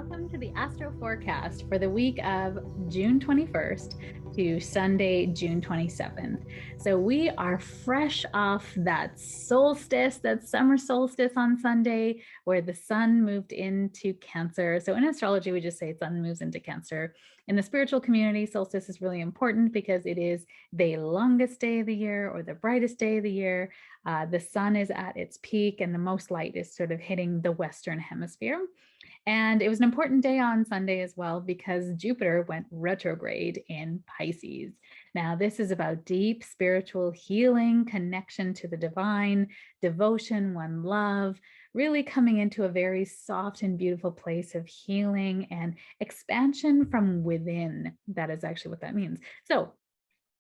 welcome to the Astro forecast for the week of June 21st to Sunday, June 27th. So we are fresh off that solstice, that summer solstice on Sunday, where the sun moved into Cancer. So in astrology, we just say sun moves into Cancer. In the spiritual community, solstice is really important because it is the longest day of the year or the brightest day of the year. The sun is at its peak and the most light is sort of hitting the Western hemisphere. And it was an important day on Sunday as well because Jupiter went retrograde in Pisces. Now, this is about deep spiritual healing, connection to the divine, devotion, one love, really coming into a very soft and beautiful place of healing and expansion from within. That is actually what that means. So,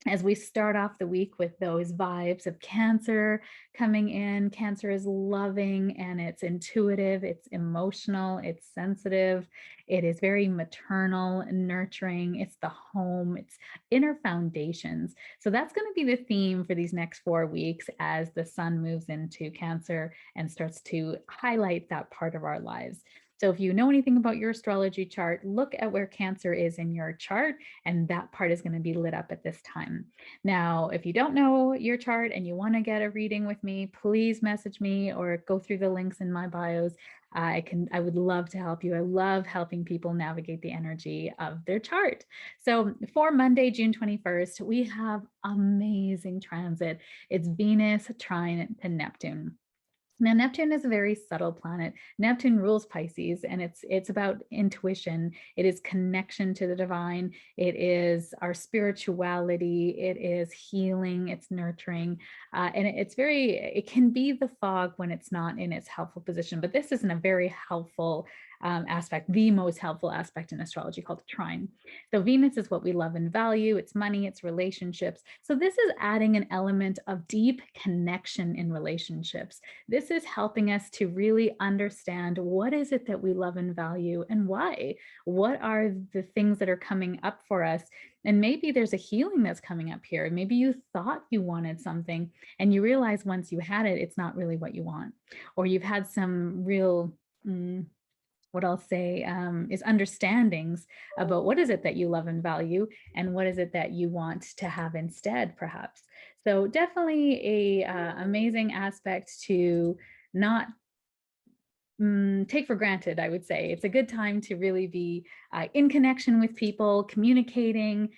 as we start off the week with those vibes of Cancer coming in, Cancer is loving and it's intuitive, it's emotional, it's sensitive, it is very maternal, nurturing, it's the home, it's inner foundations. So that's going to be the theme for these next 4 weeks as the sun moves into Cancer and starts to highlight that part of our lives. So if you know anything about your astrology chart, look at where Cancer is in your chart, and that part is going to be lit up at this time. Now, if you don't know your chart and you want to get a reading with me, please message me or go through the links in my bios. I would love to help you. I love helping people navigate the energy of their chart. So for Monday, June 21st, we have amazing transit. It's Venus trine to Neptune. Now, Neptune is a very subtle planet. Neptune rules Pisces, and it's about intuition. It is connection to the divine. It is our spirituality. It is healing. It's nurturing, and it can be the fog when it's not in its helpful position. But this isn't a very helpful aspect, the most helpful aspect in astrology, called trine. So Venus is what we love and value. It's money, it's relationships. So this is adding an element of deep connection in relationships. This is helping us to really understand what is it that we love and value and why. What are the things that are coming up for us? And maybe there's a healing that's coming up here. Maybe you thought you wanted something and you realize once you had it, it's not really what you want. Or you've had some real what I'll say is understandings about what is it that you love and value and what is it that you want to have instead, perhaps. So definitely a amazing aspect to not take for granted, I would say. It's a good time to really be in connection with people, communicating,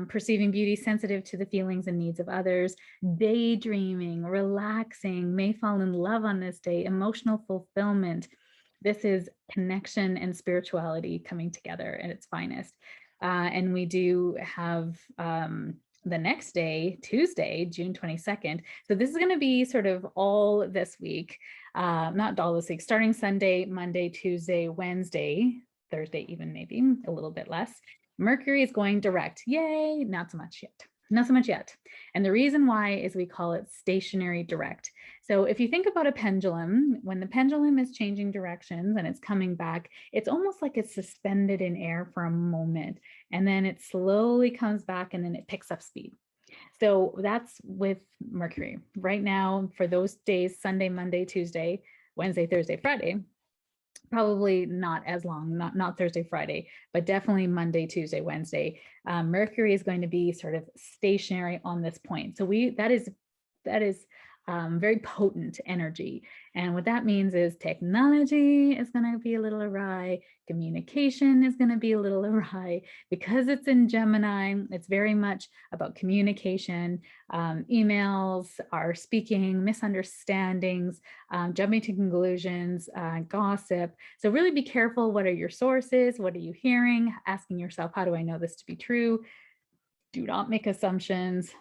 perceiving beauty, sensitive to the feelings and needs of others, daydreaming, relaxing, may fall in love on this day, emotional fulfillment. This is connection and spirituality coming together at its finest. And we do have the next day, Tuesday, June 22nd. So this is going to be sort of all this week, not all this week, starting Sunday, Monday, Tuesday, Wednesday, Thursday, even maybe a little bit less. Mercury is going direct. Yay, not so much yet. Not so much yet. And the reason why is we call it stationary direct. So if you think about a pendulum, when the pendulum is changing directions and it's coming back, it's almost like it's suspended in air for a moment. And then it slowly comes back and then it picks up speed. So that's with Mercury. Right now, for those days, Sunday, Monday, Tuesday, Wednesday, Thursday, Friday, probably not as long, not Thursday, Friday, but definitely Monday, Tuesday, Wednesday. Mercury is going to be sort of stationary on this point. So that is very potent energy. And what that means is technology is going to be a little awry. Communication is going to be a little awry. Because it's in Gemini, it's very much about communication, emails, our speaking, misunderstandings, jumping to conclusions, gossip. So really be careful. What are your sources? What are you hearing? Asking yourself, how do I know this to be true? Do not make assumptions.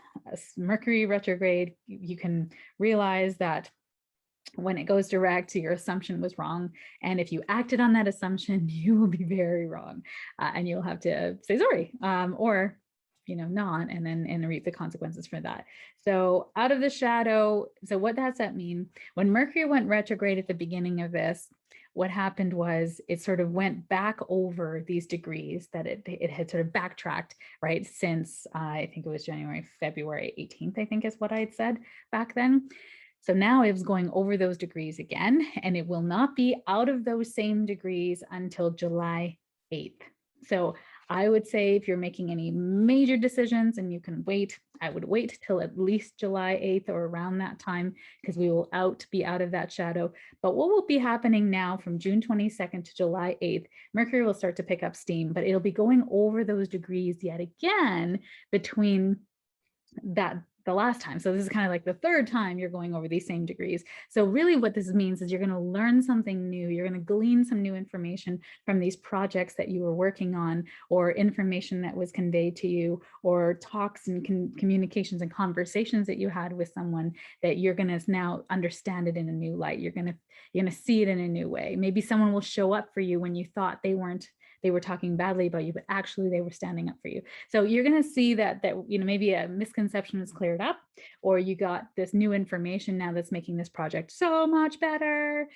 Mercury retrograde, you can realize that when it goes direct, your assumption was wrong. And if you acted on that assumption, you will be very wrong. And you'll have to say sorry, or not, and reap the consequences for that. So out of the shadow. So what does that mean? When Mercury went retrograde at the beginning of this, what happened was it sort of went back over these degrees that it had sort of backtracked, right? Since I think it was February 18th, I think is what I had said back then. So now it's going over those degrees again, and it will not be out of those same degrees until July 8th. So I would say if you're making any major decisions and you can wait, I would wait till at least July 8th or around that time, because we will be out of that shadow. But what will be happening now from June 22nd to July 8th, Mercury will start to pick up steam, but it'll be going over those degrees yet again between the last time. So this is kind of like the third time you're going over these same degrees. So really what this means is you're going to learn something new. You're going to glean some new information from these projects that you were working on, or information that was conveyed to you, or talks and communications and conversations that you had with someone, that you're going to now understand it in a new light. You're going to see it in a new way. Maybe someone will show up for you when you thought they were talking badly about you, but actually they were standing up for you. So you're going to see that maybe a misconception was cleared up, or you got this new information now that's making this project so much better.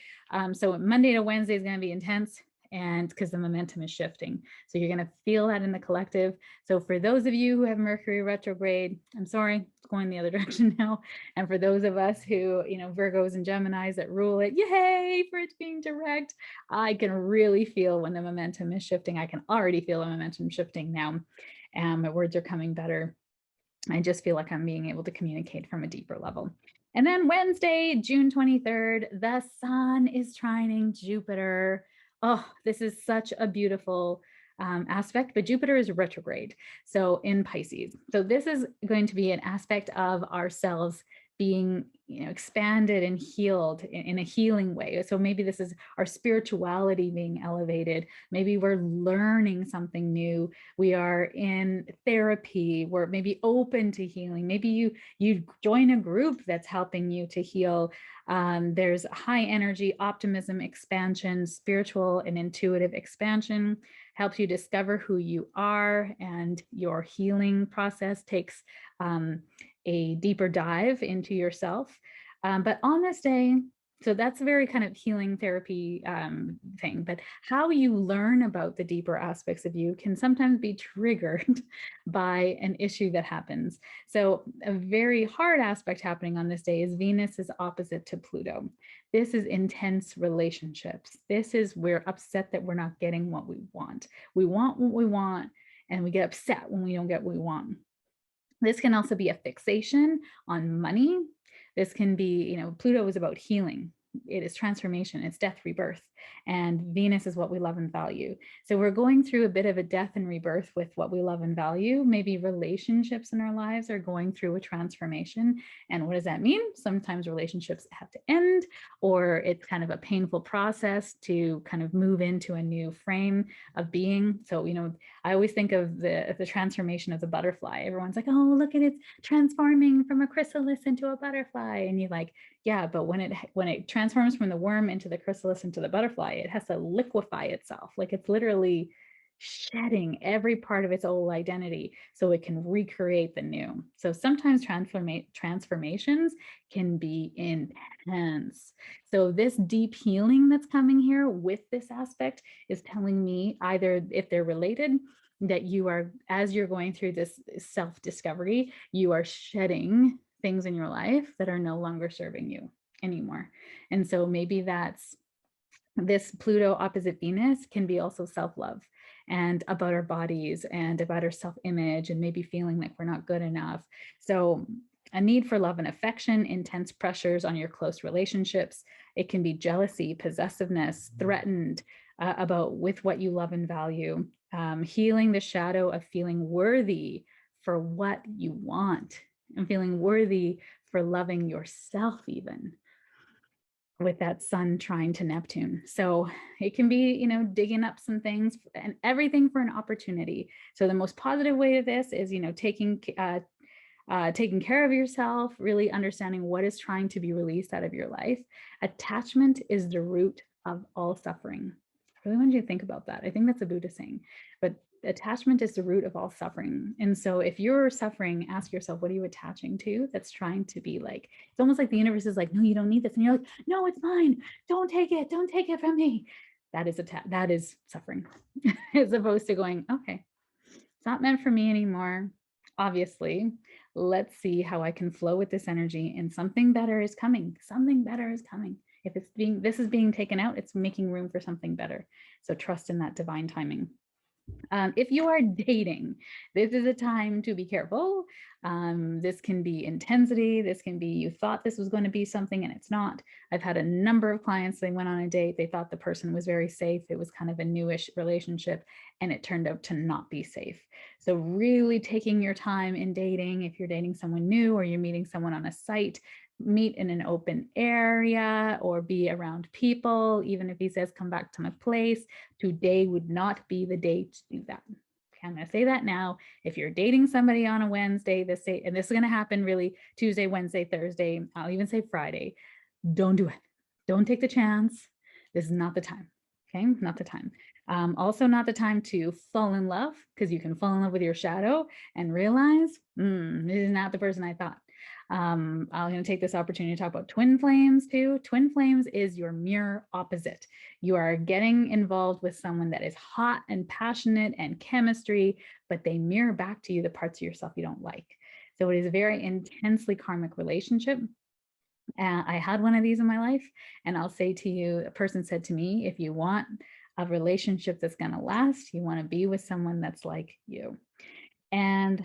So Monday to Wednesday is going to be intense, and because the momentum is shifting. So you're going to feel that in the collective. So for those of you who have Mercury retrograde, I'm sorry, it's going the other direction now. And for those of us who, Virgos and Geminis that rule it, yay for it being direct, I can really feel when the momentum is shifting. I can already feel the momentum shifting now. My words are coming better. I just feel like I'm being able to communicate from a deeper level. And then Wednesday, June 23rd, the sun is trining Jupiter. Oh, this is such a beautiful aspect, but Jupiter is retrograde, so in Pisces. So this is going to be an aspect of ourselves being expanded and healed in a healing way. So maybe this is our spirituality being elevated. Maybe we're learning something new. We are in therapy. We're maybe open to healing. Maybe you join a group that's helping you to heal. There's high energy, optimism, expansion, spiritual and intuitive expansion, helps you discover who you are, and your healing process takes a deeper dive into yourself. But on this day, so that's a very kind of healing therapy thing, but how you learn about the deeper aspects of you can sometimes be triggered by an issue that happens. So a very hard aspect happening on this day is Venus is opposite to Pluto. This is intense relationships. This is we're upset that we're not getting what we want. We want what we want, and we get upset when we don't get what we want. This can also be a fixation on money. This can be, Pluto is about healing. It is transformation, it's death, rebirth, and Venus is what we love and value. So we're going through a bit of a death and rebirth with what we love and value. Maybe relationships in our lives are going through a transformation. And what does that mean? Sometimes relationships have to end, or it's kind of a painful process to kind of move into a new frame of being. So, I always think of the transformation of the butterfly. Everyone's like, oh, look at it transforming from a chrysalis into a butterfly. And you're like, yeah, but when it transforms from the worm into the chrysalis into the butterfly, it has to liquefy itself. Like it's literally shedding every part of its old identity so it can recreate the new. So sometimes transformations can be intense. So this deep healing that's coming here with this aspect is telling me, either if they're related, that you are, as you're going through this self-discovery, you are shedding things in your life that are no longer serving you anymore. And so maybe that's this Pluto opposite Venus can be also self-love and about our bodies and about our self-image, and maybe feeling like we're not good enough. So a need for love and affection, intense pressures on your close relationships. It can be jealousy, possessiveness, threatened with what you love and value. Healing the shadow of feeling worthy for what you want, and feeling worthy for loving yourself, even with that sun trine to Neptune. So it can be, digging up some things and everything for an opportunity. So the most positive way of this is, taking care of yourself, really understanding what is trying to be released out of your life. Attachment is the root of all suffering. I really want you to think about that. I think that's a Buddhist saying, but attachment is the root of all suffering. And so if you're suffering, ask yourself, what are you attaching to that's trying to be like, it's almost like the universe is like, no, you don't need this. And you're like, no, it's mine. Don't take it. Don't take it from me. That is suffering, as opposed to going, okay, it's not meant for me anymore. Obviously, let's see how I can flow with this energy, and something better is coming. Something better is coming. If this is being taken out, it's making room for something better. So trust in that divine timing. If you are dating, this is a time to be careful. This can be intensity. This can be you thought this was going to be something and it's not. I've had a number of clients, they went on a date, they thought the person was very safe. It was kind of a newish relationship and it turned out to not be safe. So really taking your time in dating, if you're dating someone new or you're meeting someone on a site, meet in an open area or be around people. Even if he says, come back to my place, today would not be the day to do that. Okay, I'm going to say that now. If you're dating somebody on a Wednesday, and this is going to happen really Tuesday, Wednesday, Thursday, I'll even say Friday, don't do it. Don't take the chance. This is not the time. Okay, not the time. Also not the time to fall in love, because you can fall in love with your shadow and realize, this is not the person I thought. I'm going to take this opportunity to talk about twin flames too. Twin flames is your mirror opposite. You are getting involved with someone that is hot and passionate and chemistry, but they mirror back to you the parts of yourself you don't like. So it is a very intensely karmic relationship. I had one of these in my life, and I'll say to you, a person said to me, if you want a relationship that's going to last, you want to be with someone that's like you. And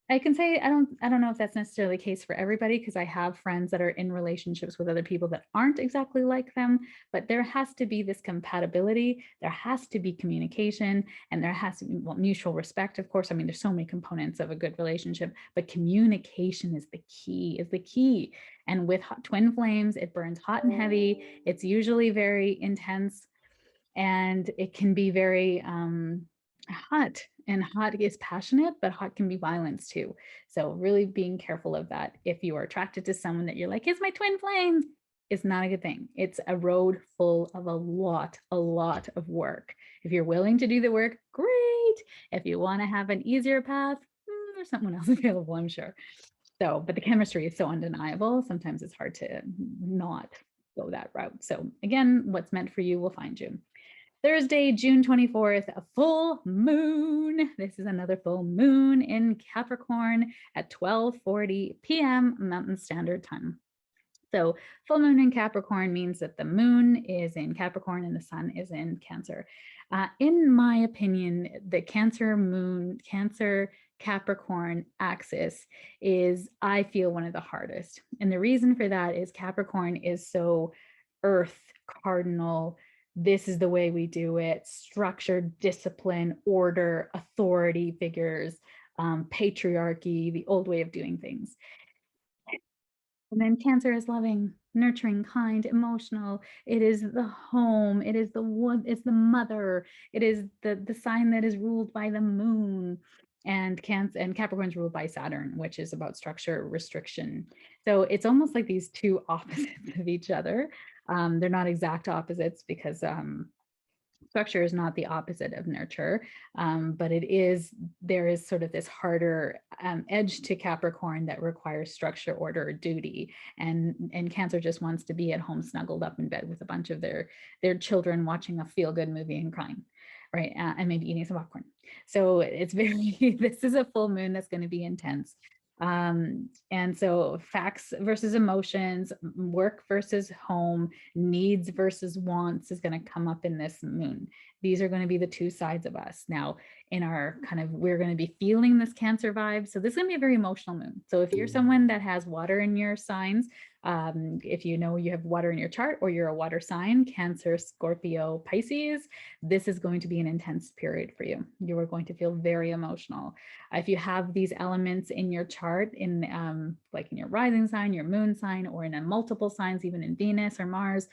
I can say I don't know if that's necessarily the case for everybody, because I have friends that are in relationships with other people that aren't exactly like them, but there has to be this compatibility, there has to be communication, and there has to be mutual respect. Of course, I mean, there's so many components of a good relationship, but communication is the key. And with twin flames, it burns hot and heavy. It's usually very intense, and it can be very hot, and hot is passionate, but hot can be violence too. So really being careful of that. If you are attracted to someone that you're like, it's my twin flame, it's not a good thing. It's a road full of a lot of work. If you're willing to do the work, great. If you want to have an easier path, there's someone else available, I'm sure. So, but the chemistry is so undeniable. Sometimes it's hard to not go that route. So again, what's meant for you will find you. Thursday, June 24th, a full moon. This is another full moon in Capricorn at 12:40 p.m. Mountain Standard Time. So full moon in Capricorn means that the moon is in Capricorn and the sun is in Cancer. In my opinion, the Cancer Capricorn axis is, I feel, one of the hardest. And the reason for that is Capricorn is so earth cardinal. This is the way we do it: structure, discipline, order, authority figures, patriarchy, the old way of doing things. And then Cancer is loving, nurturing, kind, emotional. It is the home. It is the wood. It's the mother. It is the sign that is ruled by the moon. And Capricorn's ruled by Saturn, which is about structure, restriction. So it's almost like these two opposites of each other. They're not exact opposites, because structure is not the opposite of nurture, but there is sort of this harder edge to Capricorn that requires structure, order, duty, and Cancer just wants to be at home snuggled up in bed with a bunch of their children, watching a feel-good movie and crying, right? And maybe eating some popcorn. So it's very this is a full moon that's going to be intense. And so facts versus emotions, work versus home, needs versus wants is going to come up in this moon. These are going to be the two sides of us. Now, in our we're going to be feeling this Cancer vibe. So this is going to be a very emotional moon. So if you're someone that has water in your signs, if you know you have water in your chart or you're a water sign, Cancer, Scorpio, Pisces, this is going to be an intense period for you. You are going to feel very emotional. If you have these elements in your chart, like in your rising sign, your moon sign, or in multiple signs, even in Venus or Mars,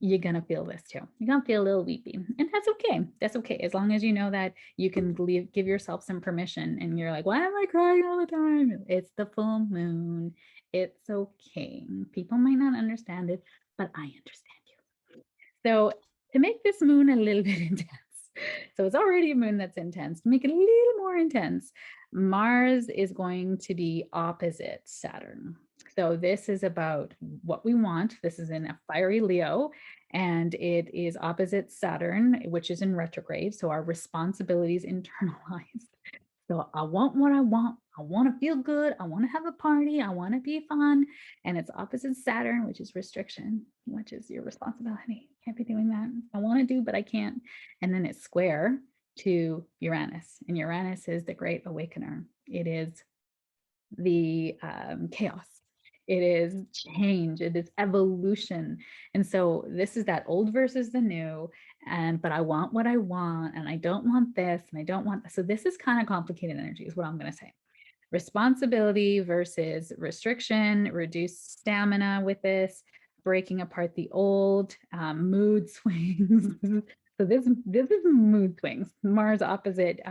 you're going to feel this too. You're going to feel a little weepy, and that's okay. That's okay. As long as you know that you can give yourself some permission, and you're like, why am I crying all the time? It's the full moon. It's okay. People might not understand it, but I understand you. So to make this moon a little bit intense, so it's already a moon that's intense, to make it a little more intense, Mars is going to be opposite Saturn. So this is about what we want. This is in a fiery Leo, and it is opposite Saturn, which is in retrograde. So our responsibilities internalized. So I want what I want I want to feel good. I want to have a party. I want to be fun. And it's opposite Saturn, which is restriction, which is your responsibility. Can't be doing that. I want to do, but I can't. And then it's square to Uranus. And Uranus is the great awakener. It is the chaos. It is change. It is evolution. And so this is that old versus the new. But I want what I want, and I don't want this, and I don't want this. So this is kind of complicated energy, is what I'm going to say. Responsibility versus restriction, reduced stamina with this, breaking apart the old, mood swings. So this is mood swings. Mars opposite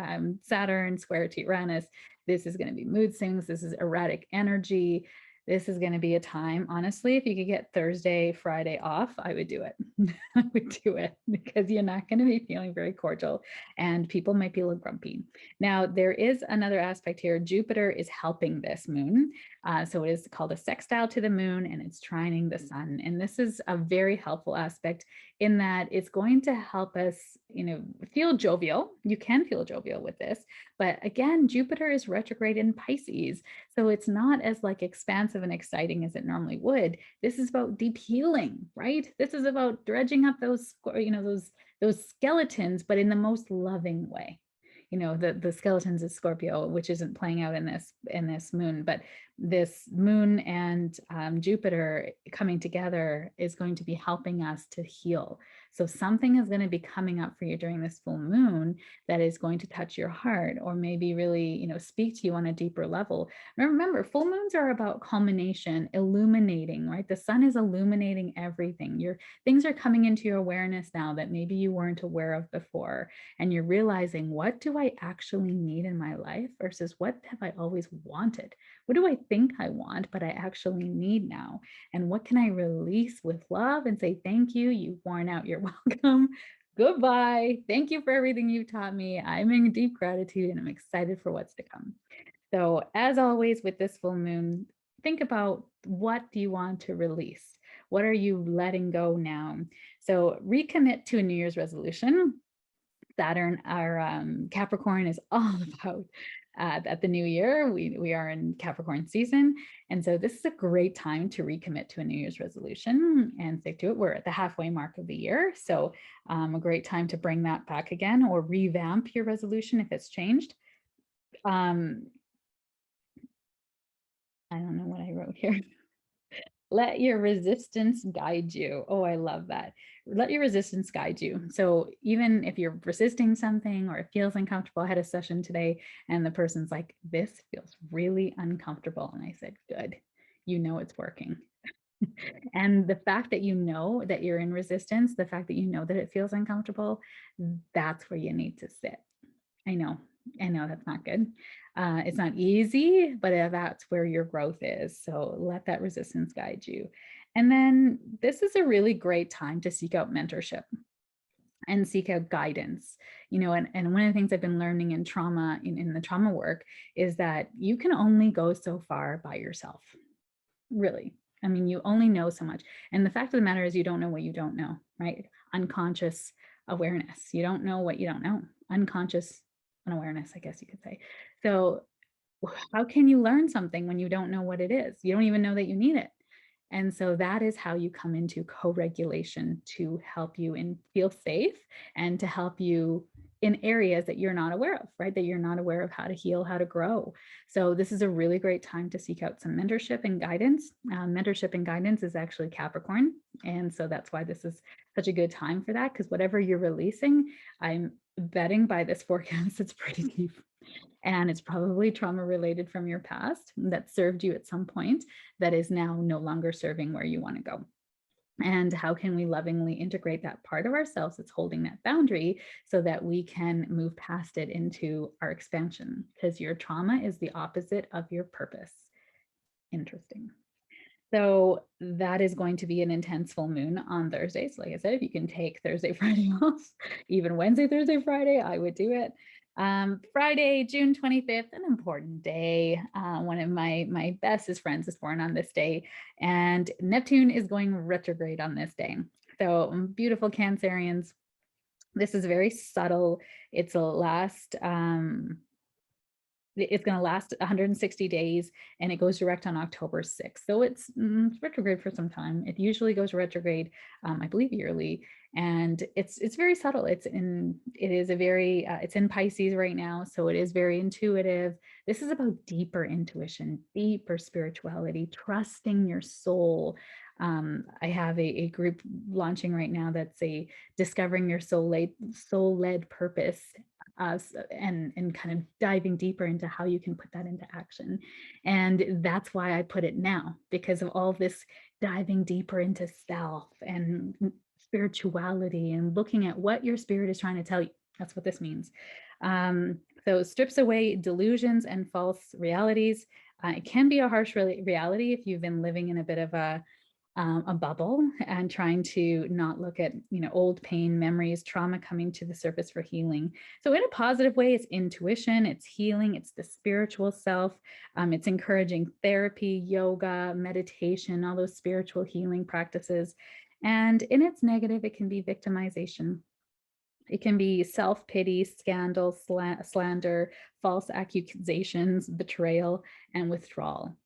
Saturn square to Uranus. This is going to be mood swings. This is erratic energy. This is going to be a time, honestly, if you could get Thursday, Friday off, I would do it. I would do it because you're not going to be feeling very cordial and people might be a little grumpy. Now, there is another aspect here. Jupiter is helping this moon. So it is called a sextile to the moon, and it's trining the sun. And this is a very helpful aspect in that it's going to help us, feel jovial. You can feel jovial with this. But again, Jupiter is retrograde in Pisces. So it's not as like expansive and exciting as it normally would. This is about deep healing, right? This is about dredging up those skeletons, but in the most loving way. The skeletons is Scorpio, which isn't playing out in this moon, but this moon and Jupiter coming together is going to be helping us to heal. So something is going to be coming up for you during this full moon that is going to touch your heart, or maybe really, speak to you on a deeper level. Remember, full moons are about culmination, illuminating, right? The sun is illuminating everything. Things are coming into your awareness now that maybe you weren't aware of before. And you're realizing, what do I actually need in my life versus what have I always wanted? What do I think I want, but I actually need now? And what can I release with love and say, thank you, you've worn out, you're welcome. Goodbye. Thank you for everything you've taught me. I'm in deep gratitude and I'm excited for what's to come. So as always with this full moon, think about, what do you want to release? What are you letting go now? So recommit to a New Year's resolution. Saturn, our Capricorn, is all about at the new year. We are in Capricorn season. And so this is a great time to recommit to a New Year's resolution and stick to it. We're at the halfway mark of the year. So a great time to bring that back again or revamp your resolution if it's changed. I don't know what I wrote here. Let your resistance guide you. Oh, I love that. Let your resistance guide you. So even if you're resisting something or it feels uncomfortable, I had a session today and the person's like, this feels really uncomfortable. And I said, good, it's working. And the fact that that you're in resistance, the fact that that it feels uncomfortable, that's where you need to sit. I know that's not good. It's not easy, but that's where your growth is. So let that resistance guide you. And then this is a really great time to seek out mentorship and seek out guidance. And one of the things I've been learning in trauma, in the trauma work, is that you can only go so far by yourself. Really. I mean, you only know so much. And the fact of the matter is you don't know what you don't know, right? Unconscious awareness. You don't know what you don't know. Unconscious unawareness, I guess you could say. So how can you learn something when you don't know what it is? You don't even know that you need it. And so that is how you come into co-regulation, to help you feel safe and to help you in areas that you're not aware of, right? That you're not aware of how to heal, how to grow. So this is a really great time to seek out some mentorship and guidance. Mentorship and guidance is actually Capricorn. And so that's why this is such a good time for that, because whatever you're releasing, I'm betting by this forecast, it's pretty deep. And it's probably trauma related from your past that served you at some point that is now no longer serving where you want to go. And how can we lovingly integrate that part of ourselves that's holding that boundary so that we can move past it into our expansion? Because your trauma is the opposite of your purpose. Interesting. So that is going to be an intense full moon on Thursday. So like I said, if you can take Thursday, Friday off, even Wednesday, Thursday, Friday, I would do it. Friday, June 25th, an important day. One of my bestest friends is born on this day, and Neptune is going retrograde on this day. So beautiful Cancerians. This is very subtle. It's a last, it's going to last 160 days, and it goes direct on October 6th. So it's retrograde for some time. It usually goes retrograde, I believe, yearly. And it's very subtle. It's in Pisces right now. So it is very intuitive. This is about deeper intuition, deeper spirituality, trusting your soul. I have a group launching right now that's a discovering your soul-led purpose, and kind of diving deeper into how you can put that into action. And that's why I put it now, because of all this diving deeper into self and spirituality and looking at what your spirit is trying to tell you. That's what this means. So it strips away delusions and false realities. It can be a harsh reality if you've been living in a bit of a bubble and trying to not look at, old pain, memories, trauma coming to the surface for healing. So in a positive way, it's intuition, it's healing, it's the spiritual self. It's encouraging therapy, yoga, meditation, all those spiritual healing practices. And in its negative, it can be victimization. It can be self-pity, scandal, slander, false accusations, betrayal, and withdrawal.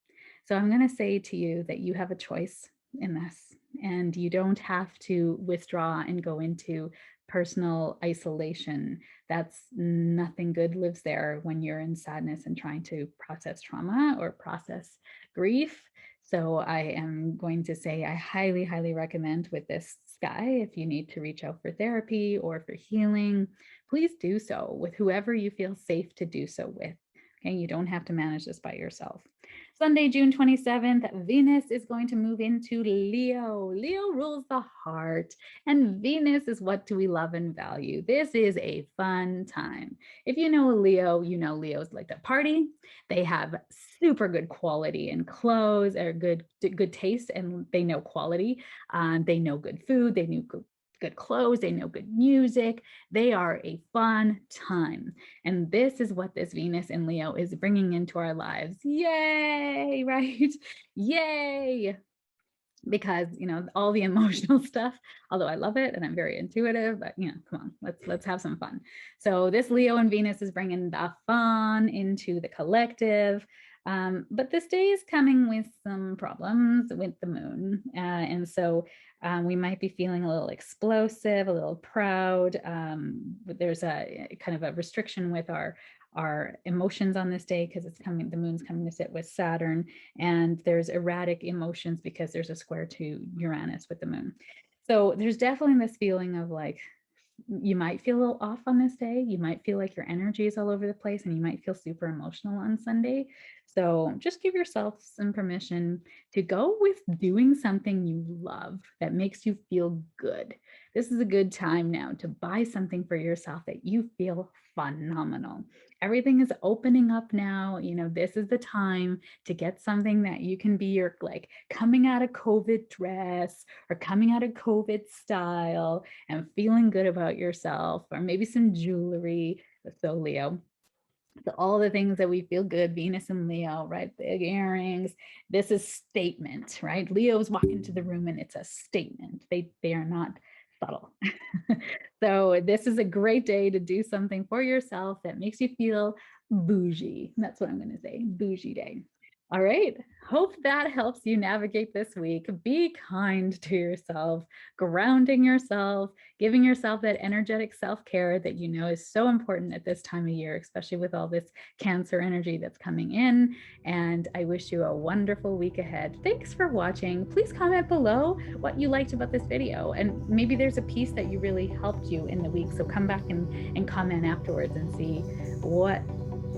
So I'm going to say to you that you have a choice in this, and you don't have to withdraw and go into personal isolation. That's nothing good lives there when you're in sadness and trying to process trauma or process grief. So I am going to say I highly, highly recommend with this sky, if you need to reach out for therapy or for healing, please do so with whoever you feel safe to do so with. Okay, you don't have to manage this by yourself. Sunday, June 27th, Venus is going to move into Leo. Leo rules the heart, and Venus is what do we love and value. This is a fun time. If you know a Leo, you know Leos like to party. They have super good quality in clothes, or good taste, and they know quality. They know good food. They know good clothes, they know good music. They are a fun time. And this is what this Venus in Leo is bringing into our lives. Yay, right? Yay. Because, all the emotional stuff, although I love it and I'm very intuitive, but, come on, let's have some fun. So this Leo and Venus is bringing the fun into the collective. But this day is coming with some problems with the moon. And so we might be feeling a little explosive, a little proud. There's a kind of a restriction with our emotions on this day, because the moon's coming to sit with Saturn, and there's erratic emotions because there's a square to Uranus with the moon. So there's definitely this feeling of like, you might feel a little off on this day. You might feel like your energy is all over the place, and you might feel super emotional on Sunday. So just give yourself some permission to go with doing something you love that makes you feel good. This is a good time now to buy something for yourself that you feel phenomenal. Everything is opening up now. This is the time to get something that you can be your like coming out of COVID dress or coming out of COVID style and feeling good about yourself, or maybe some jewelry. So Leo, so all the things that we feel good, Venus and Leo, right? Big earrings. This is statement, right? Leo's walk into the room and it's a statement. They are not subtle. So this is a great day to do something for yourself that makes you feel bougie. That's what I'm going to say, bougie day. All right. Hope that helps you navigate this week. Be kind to yourself, grounding yourself, giving yourself that energetic self-care that is so important at this time of year, especially with all this Cancer energy that's coming in. And I wish you a wonderful week ahead. Thanks for watching. Please comment below what you liked about this video. And maybe there's a piece that you really helped you in the week. So come back and comment afterwards and see what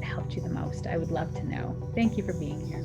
helped you the most. I would love to know. Thank you for being here.